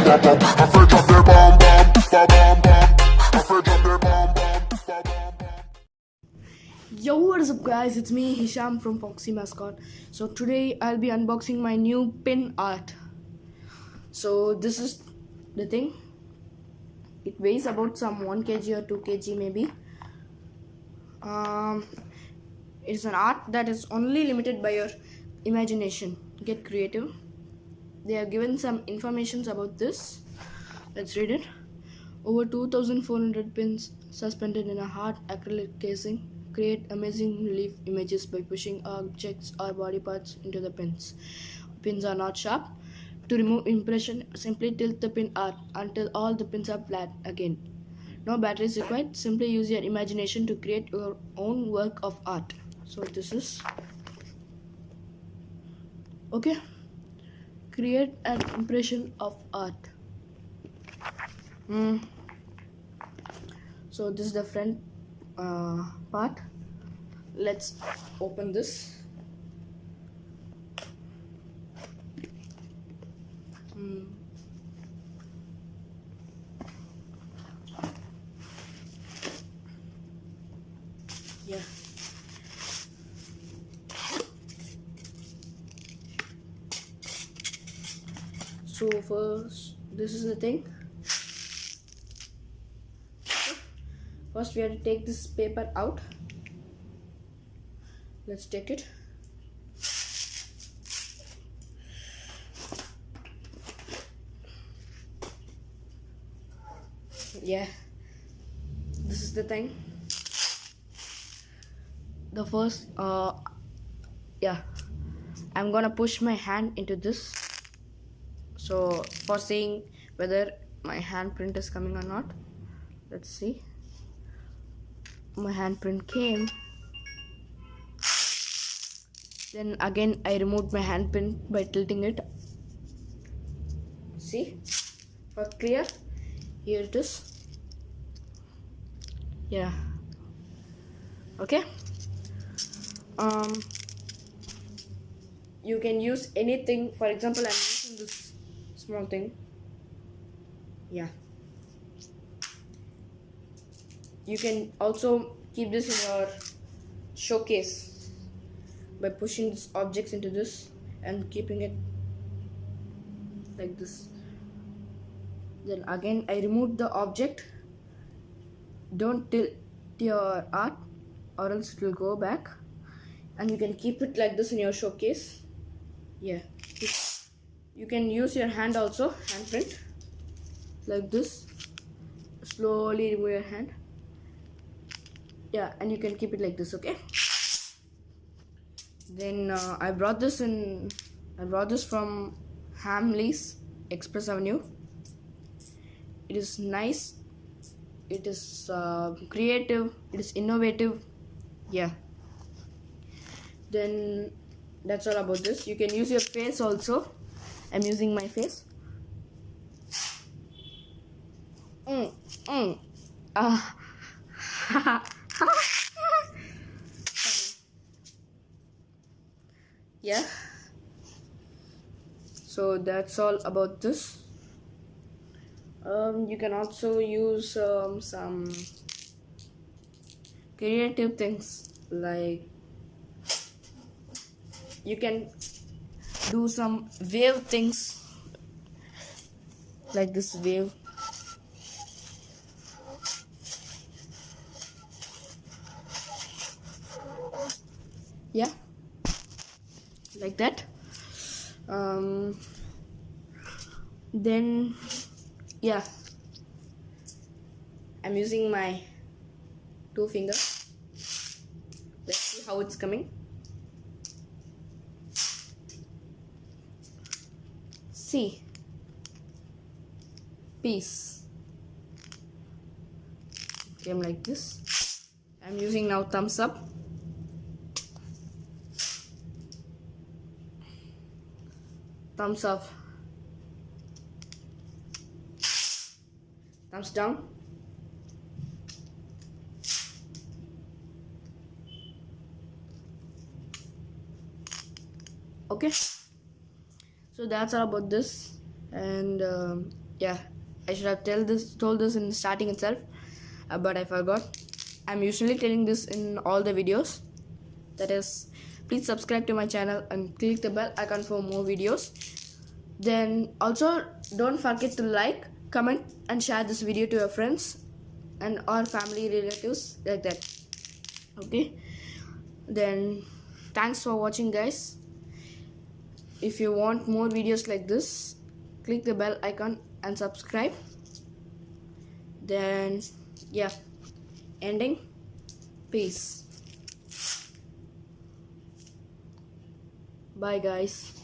bum bum. I feel drop their bum bum, ba bum bum. I feel drop their bum bum, ba bum bum. Yo, what is up guys, it's me Hisham from FOXY MASCOT. So today I'll be unboxing my new pin art. So this is the thing. It weighs about some 1 kg or 2 kg maybe. It's an art that is only limited by your imagination. Get creative. They have given some information about this. Let's read it. Over 2,400 pins suspended in a hard acrylic casing create amazing relief images by pushing objects or body parts into the pins. Pins are not sharp. To remove impression, simply tilt the pin art until all the pins are flat again. No batteries required. Simply use your imagination to create your own work of art. So this is okay. Create an impression of art. So this is the front part. Let's open this. Yeah. So first, this is the thing. First we have to take this paper out. Let's take it. Yeah, this is the thing. The first yeah, I'm gonna push my hand into this, so for seeing whether my handprint is coming or not. Let's see. My handprint came. Then again I removed my handprint by tilting it. See, for clear, here it is. Yeah, okay. You can use anything. For example, I'm using this small thing. Yeah, you can also keep this in your showcase by pushing these objects into this and keeping it like this. Then again I removed the object. Don't tilt your art or else it will go back, and you can keep it like this in your showcase. Yeah, you can use your hand also, handprint like this. Slowly remove your hand. Yeah, and you can keep it like this. Okay. Then I brought this from Hamley's Express Avenue. It is nice. It is creative. It is innovative. Yeah. Then that's all about this. You can use your face also. I'm using my face. Yeah. So that's all about this. You can also use some creative things, like you can do some wave things, like this wave. Yeah, like that. Then yeah, I'm using my 2 fingers. Let's see how it's coming. See, peace came like this. I'm using now thumbs up. Thumbs up. Thumbs down. Okay, so that's all about this. And Yeah, I should have told this in the starting itself, but I forgot. I'm usually telling this in all the videos. That is, please subscribe to my channel and click the bell icon for more videos. Then also don't forget to like, comment and share this video to your friends and or family relatives, like that. Okay, then thanks for watching, guys. If you want more videos like this, click the bell icon and subscribe. Then yeah, ending. Peace. Bye guys.